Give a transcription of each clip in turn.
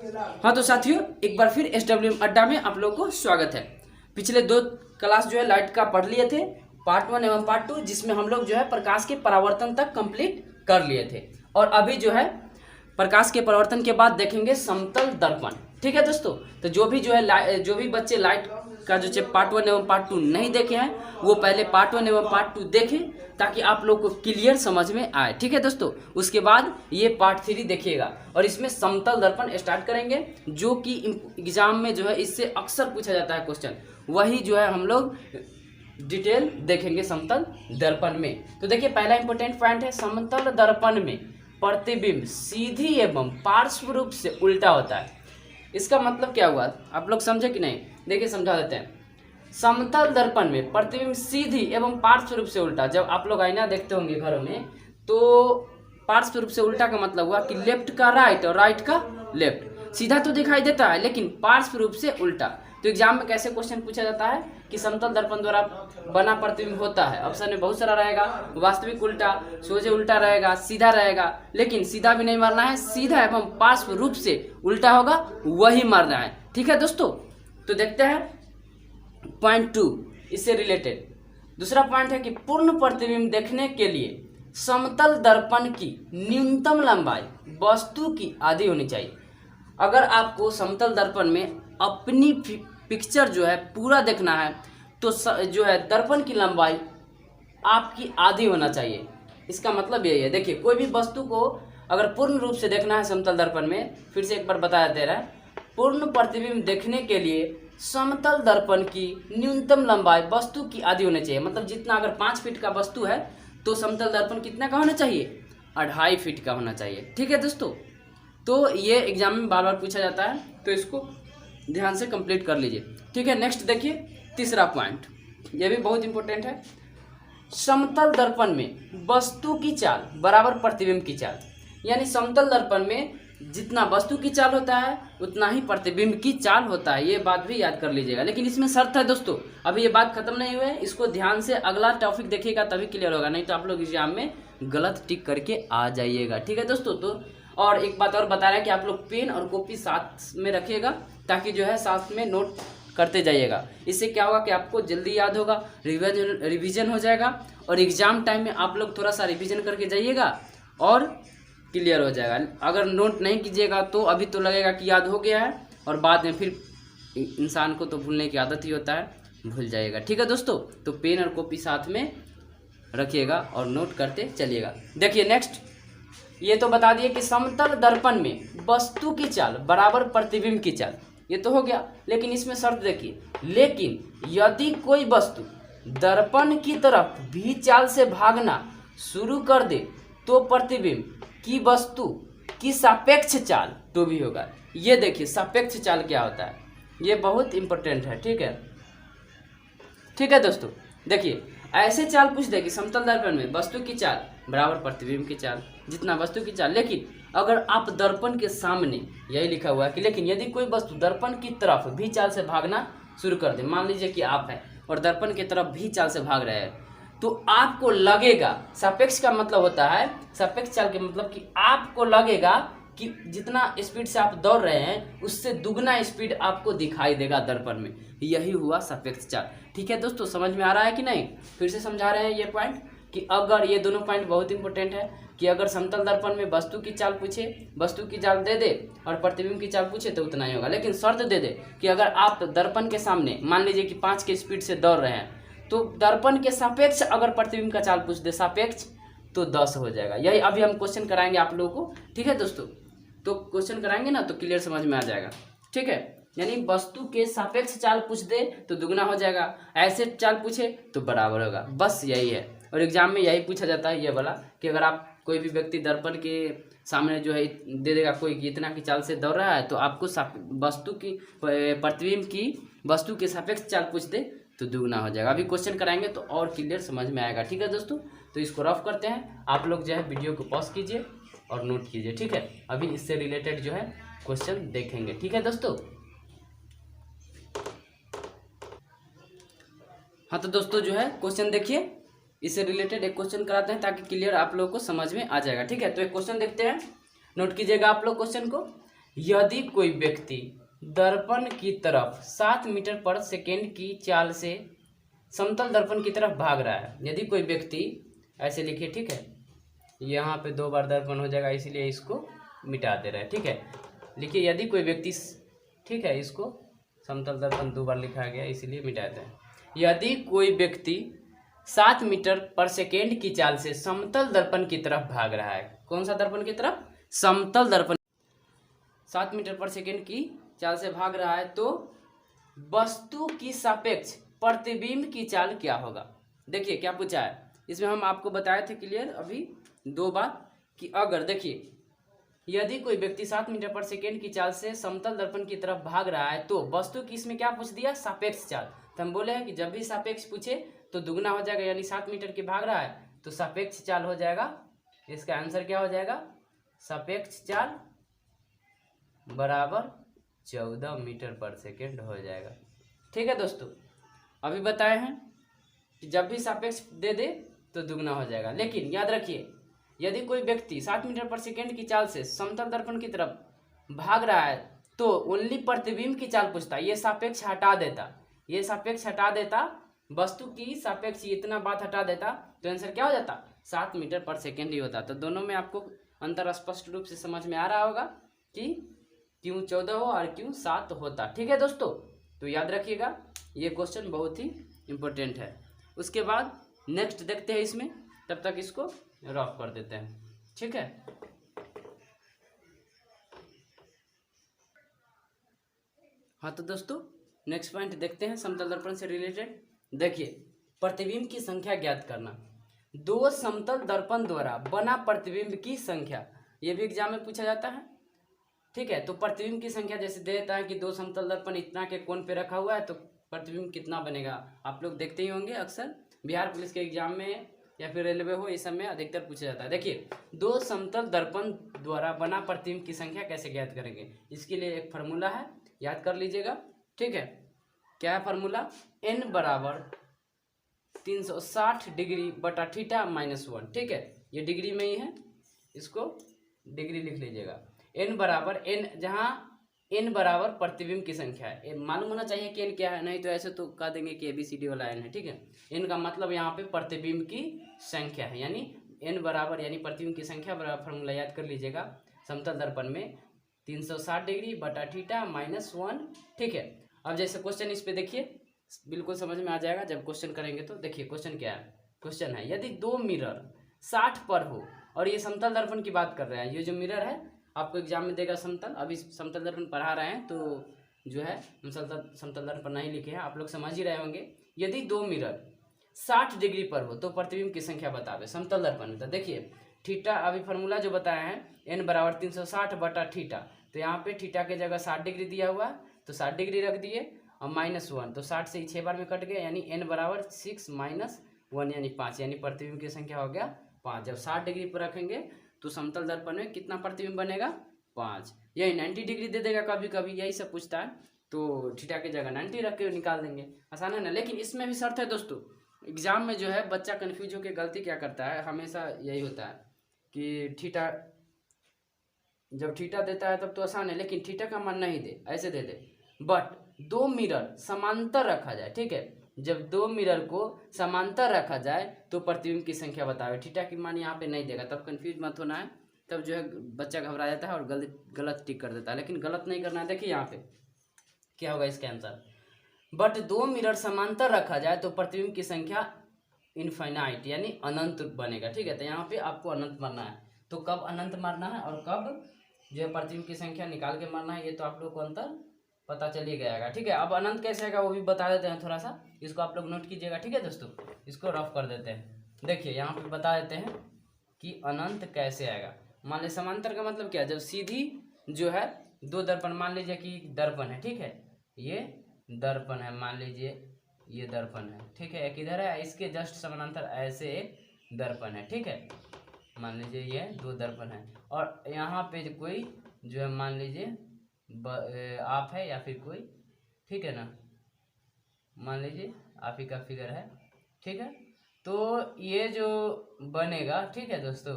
हाँ तो साथियों, एक बार फिर SWM अड्डा में आप लोगों को स्वागत है। पिछले 2 क्लास जो है लाइट का पढ़ लिए थे, पार्ट 1 एवं पार्ट 2, जिसमें हम लोग जो है प्रकाश के परावर्तन तक कंप्लीट कर लिए थे। और अभी जो है प्रकाश के परावर्तन के बाद देखेंगे समतल दर्पण। ठीक है दोस्तों, तो जो भी बच्चे लाइट का जो पार्ट 1 एवं पार्ट 2 नहीं देखे हैं, वो पहले पार्ट 1 एवं पार्ट 2 देखें, ताकि आप लोग को क्लियर समझ में आए। ठीक है दोस्तों, उसके बाद ये पार्ट 3 देखिएगा और इसमें समतल दर्पण स्टार्ट करेंगे, जो कि एग्जाम में जो है इससे अक्सर पूछा जाता है क्वेश्चन। वही जो है हम लोग डिटेल देखेंगे समतल दर्पण में। तो देखिए, पहला इंपॉर्टेंट पॉइंट है, समतल दर्पण में प्रतिबिंब सीधी एवं पार्श्व रूप से उल्टा होता है। इसका मतलब क्या हुआ, आप लोग समझे कि नहीं? देखिए समझा देते हैं। समतल दर्पण में प्रतिबिंब सीधी एवं पार्श्व रूप से उल्टा। जब आप लोग आईना देखते होंगे घरों में, तो पार्श्व रूप से उल्टा का मतलब हुआ कि लेफ्ट का राइट और राइट का लेफ्ट। सीधा तो दिखाई देता है, लेकिन पार्श्व रूप से उल्टा। तो एग्जाम में कैसे क्वेश्चन पूछा जाता है कि समतल दर्पण द्वारा बना प्रतिबिंब होता है। ऑप्शन में बहुत सारा रहेगा, वास्तविक उल्टा, सोझे उल्टा रहेगा, सीधा रहेगा। लेकिन सीधा भी नहीं मारना है, सीधा एवं पार्श्व रूप से उल्टा होगा वही मारना है। ठीक है दोस्तों, तो देखते हैं पॉइंट 2 इससे रिलेटेड। दूसरा पॉइंट है कि पूर्ण प्रतिबिंब देखने के लिए समतल दर्पण की न्यूनतम लंबाई वस्तु की आधी होनी चाहिए। अगर आपको समतल दर्पण में अपनी पिक्चर जो है पूरा देखना है, तो जो है दर्पण की लंबाई आपकी आधी होना चाहिए। इसका मतलब यही है। देखिए, कोई भी वस्तु को अगर पूर्ण रूप से देखना है समतल दर्पण में, फिर से एक बार बताया दे रहा है, पूर्ण प्रतिबिंब देखने के लिए समतल दर्पण की न्यूनतम लंबाई वस्तु की आधी होनी चाहिए। मतलब जितना, अगर 5 फीट का वस्तु है तो समतल दर्पण कितना का होना चाहिए? 2.5 फीट का होना चाहिए। ठीक है दोस्तों, तो ये एग्जाम में बार बार पूछा जाता है, तो इसको ध्यान से कंप्लीट कर लीजिए। ठीक है, नेक्स्ट देखिए, तीसरा पॉइंट, ये भी बहुत इंपॉर्टेंट है। समतल दर्पण में वस्तु की चाल बराबर प्रतिबिंब की चाल। यानी समतल दर्पण में जितना वस्तु की चाल होता है उतना ही प्रतिबिंब की चाल होता है। ये बात भी याद कर लीजिएगा। लेकिन इसमें शर्त है दोस्तों, अभी ये बात खत्म नहीं हुई है, इसको ध्यान से अगला टॉपिक देखिएगा तभी क्लियर होगा, नहीं तो आप लोग एग्जाम में गलत टिक करके आ जाइएगा। ठीक है दोस्तों, तो और एक बात और बता रहा है कि आप लोग पेन और कॉपी साथ में रखिएगा, ताकि जो है साथ में नोट करते जाइएगा। इससे क्या होगा कि आपको जल्दी याद होगा, रिवीजन हो जाएगा, और एग्जाम टाइम में आप लोग थोड़ा सा रिवीजन करके जाइएगा और क्लियर हो जाएगा। अगर नोट नहीं कीजिएगा तो अभी तो लगेगा कि याद हो गया है, और बाद में फिर इंसान को तो भूलने की आदत ही होता है, भूल जाइएगा। ठीक है दोस्तों, तो पेन और कॉपी साथ में रखिएगा और नोट करते चलिएगा। देखिए नेक्स्ट, ये तो बता दिए कि समतल दर्पण में वस्तु की चाल बराबर प्रतिबिंब की चाल, ये तो हो गया। लेकिन इसमें शर्त देखिए, लेकिन यदि कोई वस्तु दर्पण की तरफ भी चाल से भागना शुरू कर दे तो प्रतिबिंब की वस्तु की सापेक्ष चाल तो भी होगा। ये देखिए सापेक्ष चाल क्या होता है, ये बहुत इंपॉर्टेंट है। ठीक है दोस्तों, देखिए ऐसे चाल पूछ दे कि समतल दर्पण में वस्तु की चाल बराबर प्रतिबिंब की चाल, जितना वस्तु की चाल। लेकिन अगर आप दर्पण के सामने, यही लिखा हुआ है कि लेकिन यदि कोई वस्तु दर्पण की तरफ भी चाल से भागना शुरू कर दे, मान लीजिए कि आप हैं और दर्पण की तरफ भी चाल से भाग रहे हैं, तो आपको लगेगा, सापेक्ष का मतलब होता है, सापेक्ष चाल के मतलब कि आपको लगेगा कि जितना स्पीड से आप दौड़ रहे हैं उससे दुगना स्पीड आपको दिखाई देगा दर्पण में। यही हुआ सापेक्ष चाल। ठीक है दोस्तों, समझ में आ रहा है कि नहीं? फिर से समझा रहे हैं ये पॉइंट कि अगर ये दोनों पॉइंट बहुत इंपॉर्टेंट है कि अगर समतल दर्पण में वस्तु की चाल पूछे, वस्तु की चाल दे दे और प्रतिबिंब की चाल पूछे तो उतना ही होगा। लेकिन शर्त दे दे कि अगर आप दर्पण के सामने मान लीजिए कि 5 के स्पीड से दौड़ रहे हैं, तो दर्पण के सापेक्ष अगर प्रतिबिंब का चाल पूछ दे सापेक्ष, तो 10 हो जाएगा। यही अभी हम क्वेश्चन कराएंगे आप लोगों को। ठीक है दोस्तों, तो क्वेश्चन कराएंगे ना तो क्लियर समझ में आ जाएगा। ठीक है, यानी वस्तु के सापेक्ष चाल पूछ दे तो दुगना हो जाएगा, ऐसे चाल पूछे तो बराबर होगा। बस यही है, और एग्जाम में यही पूछा जाता है ये वाला कि अगर आप कोई भी व्यक्ति दर्पण के सामने जो है दे देगा कोई कि इतना की चाल से दौड़ रहा है, तो आपको वस्तु की प्रतिबिंब की वस्तु के सापेक्ष चाल पूछ दे तो दुगना हो जाएगा। अभी क्वेश्चन कराएंगे तो और क्लियर समझ में आएगा। ठीक है दोस्तों, तो इसको रफ करते हैं। आप लोग जो है वीडियो को पॉज कीजिए और नोट कीजिए। ठीक है, अभी इससे रिलेटेड जो है क्वेश्चन देखेंगे। ठीक है दोस्तों, हाँ तो दोस्तों जो है क्वेश्चन देखिए, इससे रिलेटेड एक क्वेश्चन कराते हैं ताकि क्लियर आप लोगों को समझ में आ जाएगा। ठीक है, तो एक क्वेश्चन देखते हैं, नोट कीजिएगा आप लोग क्वेश्चन को यदि कोई व्यक्ति दर्पण की तरफ 7 मीटर पर सेकेंड की चाल से समतल दर्पण की तरफ भाग रहा है, यदि कोई व्यक्ति, ऐसे लिखिए, ठीक है, यहाँ पे 2 बार दर्पण हो जाएगा इसीलिए इसको मिटा दे रहे हैं, ठीक है, लिखिए यदि कोई व्यक्ति, ठीक है, इसको समतल दर्पण 2 बार लिखा गया इसीलिए मिटाते हैं। यदि कोई व्यक्ति 7 मीटर पर सेकेंड की चाल से समतल दर्पण की तरफ भाग रहा है, कौन सा दर्पण की तरफ? समतल दर्पण, 7 मीटर पर सेकेंड की चाल से भाग रहा है, तो वस्तु की सापेक्ष प्रतिबिंब की चाल क्या होगा? देखिए क्या पूछा है इसमें, हम आपको बताए थे क्लियर अभी 2 बार कि अगर, देखिए, यदि कोई व्यक्ति 7 मीटर पर सेकेंड की चाल से समतल दर्पण की तरफ भाग रहा है तो वस्तु की, इसमें क्या पूछ दिया? सापेक्ष चाल। तो हम बोले हैं कि जब भी सापेक्ष पूछे तो दुगना हो जाएगा, यानी 7 मीटर की भाग रहा है तो सापेक्ष चाल हो जाएगा। इसका आंसर क्या हो जाएगा? सापेक्ष चाल बराबर 14 मीटर पर सेकेंड हो जाएगा। ठीक है दोस्तों, अभी बताए हैं कि जब भी सापेक्ष दे दे तो दुगना हो जाएगा। लेकिन याद रखिए, यदि कोई व्यक्ति 7 मीटर पर सेकेंड की चाल से समतल दर्पण की तरफ भाग रहा है तो ओनली प्रतिबिंब की चाल पूछता, ये सापेक्ष हटा देता, ये सापेक्ष हटा देता, वस्तु की सापेक्ष इतना बात हटा देता, तो आंसर क्या हो जाता? 7 मीटर पर सेकेंड ही होता। तो दोनों में आपको अंतर स्पष्ट रूप से समझ में आ रहा होगा कि क्यों 14 हो और क्यों 7 होता। ठीक है दोस्तों, तो याद रखिएगा, ये क्वेश्चन बहुत ही इम्पोर्टेंट है। उसके बाद नेक्स्ट देखते हैं इसमें, तब तक इसको रफ कर देते हैं। ठीक है, हाँ तो दोस्तों नेक्स्ट पॉइंट देखते हैं समतल दर्पण से रिलेटेड। देखिए, प्रतिबिंब की संख्या ज्ञात करना। 2 समतल दर्पण द्वारा बना प्रतिबिंब की संख्या, ये भी एग्जाम में पूछा जाता है। ठीक है, तो प्रतिबिंब की संख्या जैसे दे देता है कि 2 समतल दर्पण इतना के कोण पे रखा हुआ है तो प्रतिबिंब कितना बनेगा, आप लोग देखते ही होंगे अक्सर बिहार पुलिस के एग्जाम में या फिर रेलवे हो, इस सब में अधिकतर पूछा जाता है। देखिए, 2 समतल दर्पण द्वारा बना प्रतिबिंब की संख्या कैसे ज्ञात करेंगे, इसके लिए एक फार्मूला है, याद कर लीजिएगा। ठीक है, क्या है फार्मूला? n बराबर 360 डिग्री बटा थीटा माइनस 1। ठीक है, ये डिग्री में ही है, इसको डिग्री लिख लीजिएगा। n बराबर n, जहाँ n बराबर प्रतिबिंब की संख्या है, मालूम होना चाहिए कि n क्या है, नहीं तो ऐसे तो कह देंगे कि ABCD वाला n है। ठीक है, n का मतलब यहाँ पे प्रतिबिंब की संख्या है, यानी n बराबर, यानी प्रतिबिंब की संख्या बराबर, फार्मूला याद कर लीजिएगा, समतल दर्पण में 360 डिग्री बटा थीटा माइनस 1। ठीक है, अब जैसे क्वेश्चन इस पे देखिए, बिल्कुल समझ में आ जाएगा जब क्वेश्चन करेंगे। तो देखिए क्वेश्चन क्या है, क्वेश्चन है यदि 2 मिरर 60 पर हो, और ये समतल दर्पण की बात कर रहे हैं, ये जो मिरर है आपको एग्जाम में देगा समतल, अभी समतल दर्पण पढ़ा रहे हैं तो जो है समतल दर्पण नहीं लिखे हैं, आप लोग समझ ही रहे होंगे। यदि 2 मिरर 60 डिग्री पर हो तो प्रतिबिंब की संख्या बतावे समतल दर्पण में। तो देखिए थीटा, अभी फार्मूला जो बताया है n बराबर 360 बटा थीटा, तो यहाँ पे थीटा के जगह 60 डिग्री दिया हुआ है तो 60 डिग्री रख दिए, और माइनस 1, तो 60 से 6 बार में कट गया, यानी n बराबर 6 माइनस 1 यानी 5, यानी प्रतिबिंब की संख्या हो गया 5। जब 60 डिग्री पर रखेंगे तो समतल दर्पण में कितना प्रतिबिंब बनेगा? 5। यही 90 डिग्री दे देगा कभी कभी, यही सब पूछता है, तो थीटा की जगह 90 रख के निकाल देंगे, आसान है ना। लेकिन इसमें भी शर्त है दोस्तों, एग्जाम में जो है बच्चा कन्फ्यूज होकर गलती क्या करता है, हमेशा यही होता है कि थीटा, जब थीटा देता है तब तो आसान है, लेकिन थीटा का मान नहीं दे, ऐसे दे दे, बट 2 मिरर समांतर रखा जाए। ठीक है, जब 2 मिरर को समांतर रखा जाए तो प्रतिबिंब की संख्या बतावे, थीटा की मान यहाँ पे नहीं देगा, तब कंफ्यूज मत होना है, तब जो है बच्चा घबरा जाता है और गलत टिक कर देता है, लेकिन गलत नहीं करना है। देखिए यहाँ पे क्या होगा इसका आंसर, बट 2 मिरर समांतर रखा जाए तो प्रतिबिंब की संख्या इनफाइनाइट यानी अनंत बनेगा। ठीक है, तो यहाँ पे आपको अनंत मारना है, तो कब अनंत मारना है और कब जो है प्रतिबिंब की संख्या निकाल के मारना है, ये तो आप लोग को अंतर पता चल ही गया। ठीक है, अब अनंत कैसे आएगा वो भी बता देते हैं, थोड़ा सा इसको आप लोग नोट कीजिएगा। ठीक है दोस्तों, इसको रफ कर देते हैं। देखिए यहाँ पे बता देते हैं कि अनंत कैसे आएगा। मान लीजिए समांतर का मतलब क्या है, जब सीधी जो है 2 दर्पण, मान लीजिए कि दर्पण है, ठीक है, ये दर्पण है, मान लीजिए ये दर्पण है, ठीक है, एक इधर है, इसके जस्ट समानांतर ऐसे एक दर्पण है। ठीक है, मान लीजिए ये 2 दर्पण है, और यहाँ पे कोई जो है मान लीजिए आप है या फिर कोई, ठीक है ना, मान लीजिए आप ही का फिगर है। ठीक है, तो ये जो बनेगा, ठीक है दोस्तों,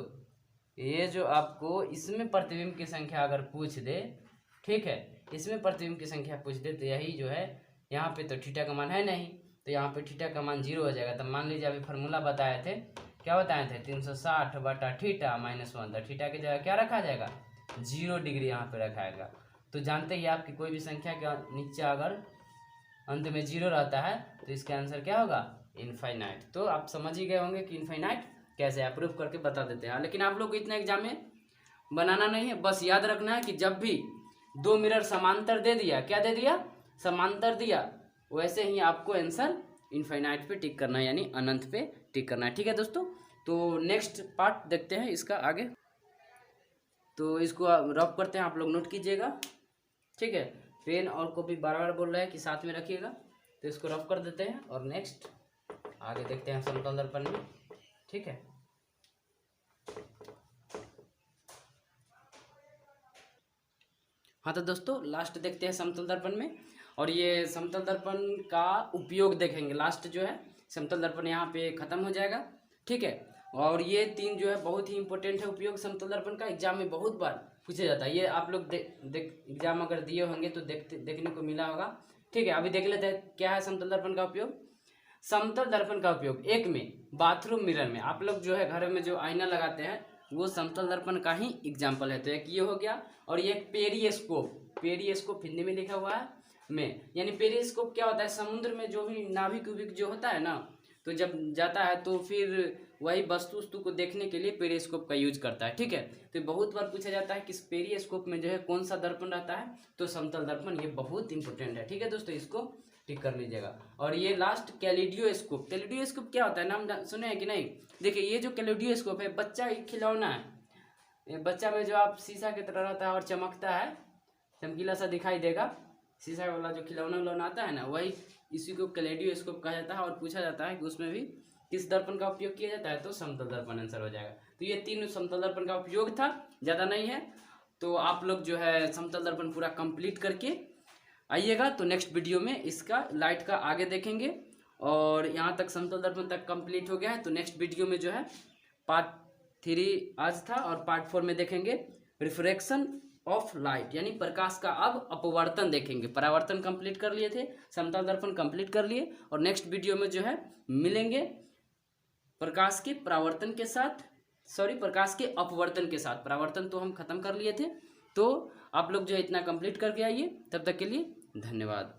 ये जो आपको इसमें प्रतिबिंब की संख्या अगर पूछ दे ठीक है। इसमें प्रतिबिंब की संख्या पूछ दे तो यही जो है, यहाँ पे तो थीटा का मान है नहीं, तो यहाँ पे थीटा का मान 0 हो जाएगा। तो मान लीजिए अभी फार्मूला बताए थे, क्या बताए थे, 360/थीटा -1, तो थीटा की जगह क्या रखा जाएगा, 0 डिग्री यहाँ पे रखाएगा। तो जानते ही आपकी कोई भी संख्या के नीचे अगर अंत में 0 रहता है तो इसका आंसर क्या होगा, इनफाइनाइट। तो आप समझ ही गए होंगे कि इनफाइनाइट कैसे है, प्रूफ करके बता देते हैं। लेकिन आप लोग को इतना एग्जाम में बनाना नहीं है, बस याद रखना है कि जब भी दो मिरर समांतर दे दिया, क्या दे दिया, समांतर दिया, वैसे ही आपको आंसर इनफाइनाइट पे टिक करना है, यानी अनंत पे टिक करना है। ठीक है दोस्तों, तो नेक्स्ट पार्ट देखते हैं इसका आगे। तो इसको रफ करते हैं, आप लोग नोट कीजिएगा। ठीक है, पेन और कॉपी बार बार बोल रहे हैं कि साथ में रखिएगा, तो इसको रफ कर देते हैं और नेक्स्ट आगे देखते हैं समतल दर्पण में। ठीक है, हाँ तो दोस्तों लास्ट देखते हैं समतल दर्पण में, और ये समतल दर्पण का उपयोग देखेंगे। लास्ट जो है समतल दर्पण यहाँ पे खत्म हो जाएगा। ठीक है, और ये 3 जो है बहुत ही इंपॉर्टेंट है उपयोग समतल दर्पण का, एग्जाम में बहुत बार पूछा जाता है। ये आप लोग एग्जाम अगर दिए होंगे तो देखने को मिला होगा। ठीक है, अभी देख लेते हैं क्या है समतल दर्पण का उपयोग। समतल दर्पण का उपयोग एक में बाथरूम मिरर में, आप लोग जो है घर में जो आईना लगाते हैं वो समतल दर्पण का ही एग्जाम्पल है। तो एक ये हो गया, और ये पेरिस्कोप, पेरिस्कोप हिंदी में लिखा हुआ है में, यानी पेरिस्कोप क्या होता है, समुद्र में जो भी नाभिक उभिक जो होता है ना, तो जब जाता है तो फिर वही वस्तु को देखने के लिए पेरिस्कोप का यूज करता है। ठीक है, तो बहुत बार पूछा जाता है कि इस पेरिस्कोप में जो है कौन सा दर्पण रहता है, तो समतल दर्पण, ये बहुत इंपॉर्टेंट है। ठीक है दोस्तों, इसको टिक कर लीजिएगा। और ये लास्ट कैलिडियोस्कोप, कैलिडियोस्कोप क्या होता है, नाम सुने हैं कि नहीं। देखिए ये जो कैलिडियोस्कोप है बच्चा खिलौना है, ये बच्चा में जो आप शीशा की तरह रहता है और चमकता है, चमकीला सा दिखाई देगा, शीशा वाला जो खिलौना आता है ना, वही इसी को कैलिडियोस्कोप कहा जाता है। और पूछा जाता है कि उसमें भी किस दर्पण का उपयोग किया जाता है, तो समतल दर्पण आंसर हो जाएगा। तो ये 3 समतल दर्पण का उपयोग था, ज़्यादा नहीं है। तो आप लोग जो है समतल दर्पण पूरा कंप्लीट करके आइएगा, तो नेक्स्ट वीडियो में इसका लाइट का आगे देखेंगे। और यहाँ तक समतल दर्पण तक कंप्लीट हो गया है, तो नेक्स्ट वीडियो में जो है पार्ट 3 आज था, और पार्ट 4 में देखेंगे रिफ्रैक्शन ऑफ लाइट, यानी प्रकाश का अब अपवर्तन देखेंगे। परावर्तन कंप्लीट कर लिए थे, समतल दर्पण कंप्लीट कर लिए, और नेक्स्ट वीडियो में जो है मिलेंगे प्रकाश के परावर्तन के साथ, प्रकाश के अपवर्तन के साथ। परावर्तन तो हम खत्म कर लिए थे। तो आप लोग जो है इतना कंप्लीट करके आइए, तब तक के लिए धन्यवाद।